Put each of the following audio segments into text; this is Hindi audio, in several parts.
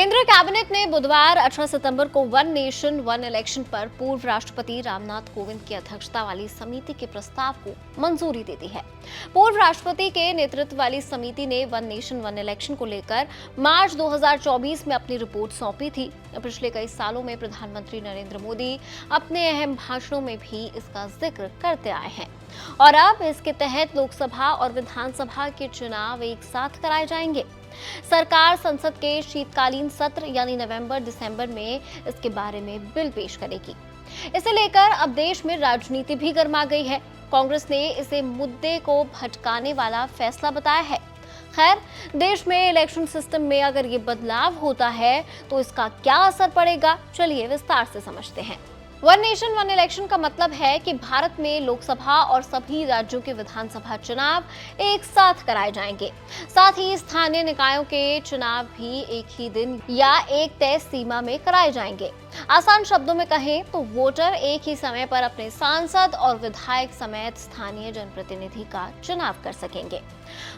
केंद्रीय कैबिनेट ने बुधवार 18 सितंबर को वन नेशन वन इलेक्शन पर पूर्व राष्ट्रपति रामनाथ कोविंद की अध्यक्षता वाली समिति के प्रस्ताव को मंजूरी दे दी है। पूर्व राष्ट्रपति के नेतृत्व वाली समिति ने वन नेशन वन इलेक्शन को लेकर मार्च 2024 में अपनी रिपोर्ट सौंपी थी। पिछले कई सालों में प्रधानमंत्री नरेंद्र मोदी अपने अहम भाषणों में भी इसका जिक्र करते आए हैं और अब इसके तहत लोकसभा और विधानसभा के चुनाव एक साथ कराए जाएंगे। सरकार संसद के शीतकालीन सत्र यानी नवंबर-दिसंबर में इसके बारे में बिल पेश करेगी। इसे लेकर अब देश में राजनीति भी गर्मा गई है। कांग्रेस ने इसे मुद्दे को भटकाने वाला फैसला बताया है। खैर, देश में इलेक्शन सिस्टम में अगर ये बदलाव होता है तो इसका क्या असर पड़ेगा, चलिए विस्तार से समझते हैं। वन नेशन वन इलेक्शन का मतलब है कि भारत में लोकसभा और सभी राज्यों के विधानसभा चुनाव एक साथ कराए जाएंगे। साथ ही स्थानीय निकायों के चुनाव भी एक ही दिन या एक तय सीमा में कराए जाएंगे। आसान शब्दों में कहें तो वोटर एक ही समय पर अपने सांसद और विधायक समेत स्थानीय जनप्रतिनिधि का चुनाव कर सकेंगे।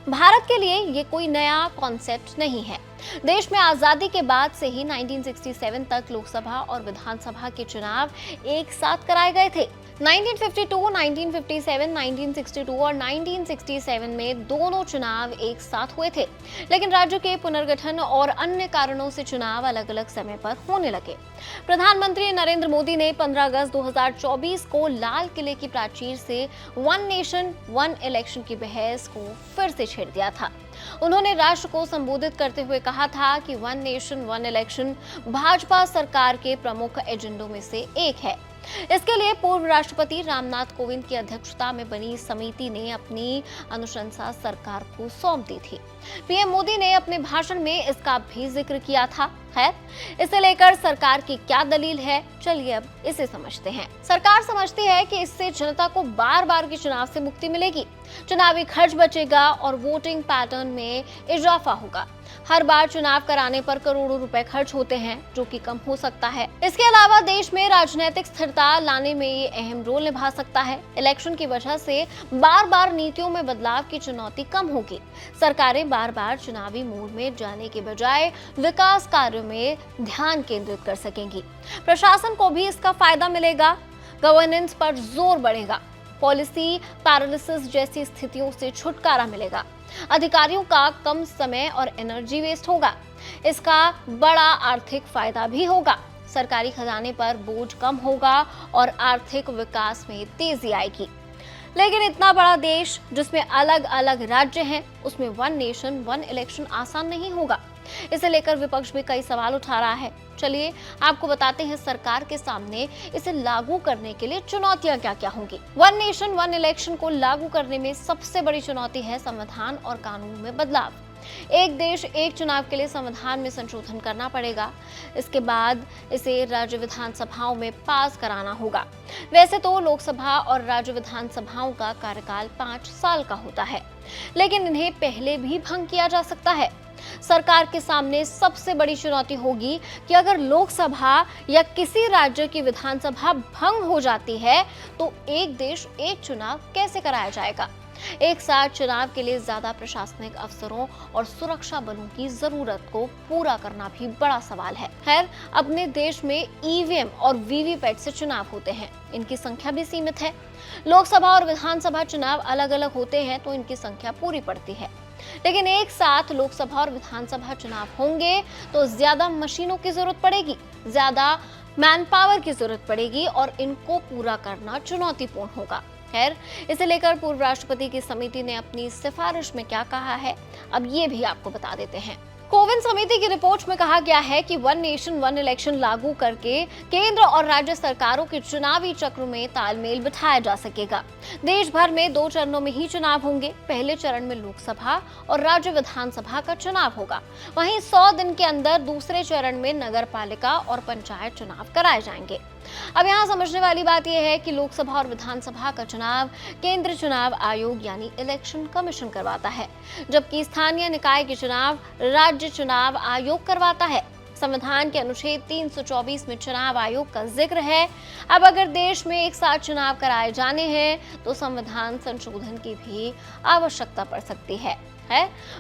भारत के लिए ये कोई नया कॉन्सेप्ट नहीं है। देश में आजादी के बाद से ही 1967 तक लोकसभा और विधानसभा के चुनाव एक साथ कराए गए थे। 1952, 1957, 1962 और 1967 में दोनों चुनाव एक साथ हुए थे, लेकिन राज्यों के पुनर्गठन और अन्य कारणों से चुनाव अलग अलग समय पर होने लगे। प्रधानमंत्री नरेंद्र मोदी ने 15 अगस्त 2024 को लाल किले की प्राचीर से वन नेशन वन इलेक्शन की बहस को फिर से छेड़ दिया था। उन्होंने राष्ट्र को संबोधित करते हुए कहा था कि one nation one election Bhajpa सरकार के प्रमुख एजेंडों में से एक है। इसके लिए पूर्व राष्ट्रपति रामनाथ कोविंद की अध्यक्षता में बनी समिति ने अपनी अनुशंसा सरकार को सौंप दी थी। पीएम मोदी ने अपने भाषण में इसका भी जिक्र किया था। खैर, इसे लेकर सरकार की क्या दलील है, चलिए अब इसे समझते हैं। सरकार समझती है कि इससे जनता को बार बार के चुनाव से मुक्ति मिलेगी, चुनावी खर्च बचेगा और वोटिंग पैटर्न में इजाफा होगा। हर बार चुनाव कराने पर करोड़ों रुपए खर्च होते हैं, जो कि कम हो सकता है। इसके अलावा देश में राजनीतिक स्थिरता लाने में ये अहम रोल निभा सकता है। इलेक्शन की वजह से बार बार नीतियों में बदलाव की चुनौती कम होगी। सरकारें बार बार चुनावी मोड में जाने के बजाय विकास कार्यों में ध्यान केंद्रित कर सकेंगी। प्रशासन को भी इसका फायदा मिलेगा, गवर्नेंस पर जोर बढ़ेगा, पॉलिसी पैरालिसिस जैसी स्थितियों से छुटकारा मिलेगा, अधिकारियों का कम समय और एनर्जी वेस्ट होगा। इसका बड़ा आर्थिक फायदा भी होगा, सरकारी खजाने पर बोझ कम होगा और आर्थिक विकास में तेजी आएगी। लेकिन इतना बड़ा देश जिसमें अलग अलग राज्य हैं, उसमें वन नेशन वन इलेक्शन आसान नहीं होगा। इसे लेकर विपक्ष भी कई सवाल उठा रहा है। चलिए आपको बताते हैं सरकार के सामने इसे लागू करने के लिए चुनौतियां क्या क्या होंगी। वन नेशन वन इलेक्शन को लागू करने में सबसे बड़ी चुनौती है संविधान और कानून में बदलाव। एक देश एक चुनाव के लिए संविधान में संशोधन करना पड़ेगा। इसके बाद इसे राज्य विधानसभाओं में पास कराना होगा। वैसे तो लोकसभा और राज्य विधानसभाओं का कार्यकाल 5 साल का होता है, लेकिन इन्हें पहले भी भंग किया जा सकता है। सरकार के सामने सबसे बड़ी चुनौती होगी कि अगर लोकसभा या किसी राज्य की विधानसभा भंग हो जाती है तो एक देश एक चुनाव कैसे कराया जाएगा। एक साथ चुनाव के लिए ज्यादा प्रशासनिक अफसरों और सुरक्षा बलों की जरूरत को पूरा करना भी बड़ा सवाल है। खैर, अपने देश में ईवीएम और वीवीपैट से चुनाव होते हैं, इनकी संख्या भी सीमित है। लोकसभा और विधानसभा चुनाव अलग अलग होते हैं तो इनकी संख्या पूरी पड़ती है, लेकिन एक साथ लोकसभा और विधानसभा चुनाव होंगे तो ज्यादा मशीनों की जरूरत पड़ेगी, ज्यादा मैन पावर की जरूरत पड़ेगी और इनको पूरा करना चुनौतीपूर्ण होगा। खैर, इसे लेकर पूर्व राष्ट्रपति की समिति ने अपनी सिफारिश में क्या कहा है, अब ये भी आपको बता देते हैं। कोविंद समिति की रिपोर्ट में कहा गया है कि वन नेशन वन इलेक्शन लागू करके केंद्र और राज्य सरकारों के चुनावी चक्र में तालमेल बिठाया जा सकेगा। देश भर में 2 चरणों में ही चुनाव होंगे। पहले चरण में लोकसभा और राज्य विधानसभा का चुनाव होगा। वहीं 100 दिन के अंदर दूसरे चरण में नगर पालिका और पंचायत चुनाव कराए जाएंगे। अब यहाँ समझने वाली बात यह है कि लोकसभा और विधानसभा का चुनाव केंद्रीय चुनाव आयोग यानी इलेक्शन कमीशन करवाता है, जबकि स्थानीय निकाय के चुनाव राज्य चुनाव आयोग करवाता है। संविधान के अनुच्छेद 324 में चुनाव आयोग का जिक्र है। अब अगर देश में एक साथ चुनाव कराए जाने हैं तो संविधान संशोधन की भी आवश्यकता पड़ सकती है।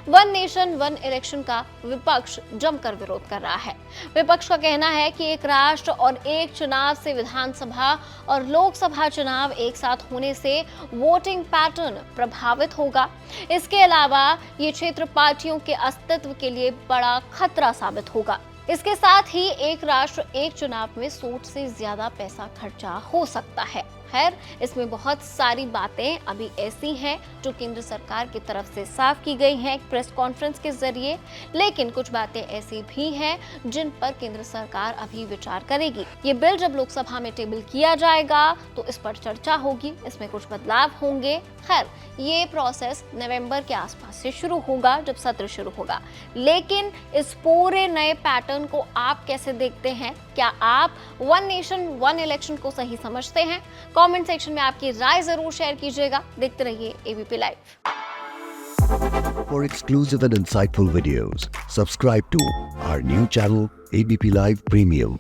वन नेशन वन इलेक्शन का विपक्ष जमकर विरोध कर रहा है। विपक्ष का कहना है कि एक राष्ट्र और एक चुनाव से विधानसभा और लोकसभा चुनाव एक साथ होने से वोटिंग पैटर्न प्रभावित होगा। इसके अलावा ये क्षेत्र पार्टियों के अस्तित्व के लिए बड़ा खतरा साबित होगा। इसके साथ ही एक राष्ट्र एक चुनाव में 100 से ज्यादा पैसा खर्चा हो सकता है। खैर, इसमें बहुत सारी बातें अभी ऐसी हैं जो केंद्र सरकार की तरफ से साफ की गई हैं प्रेस कॉन्फ्रेंस के जरिए, लेकिन कुछ बातें ऐसी भी हैं जिन पर केंद्र सरकार अभी विचार करेगी। ये बिल जब लोकसभा में टेबल किया जाएगा तो इस पर चर्चा होगी, इसमें कुछ बदलाव होंगे। खैर, ये प्रोसेस नवंबर के आसपास से शुरू होगा जब सत्र शुरू होगा। लेकिन इस पूरे नए पैटर्न को आप कैसे देखते हैं? क्या आप वन नेशन वन इलेक्शन को सही समझते हैं? कमेंट सेक्शन में आपकी राय जरूर शेयर कीजिएगा। देखते रहिए ABP live. For exclusive and insightful videos, subscribe to our new channel ABP Live Premium.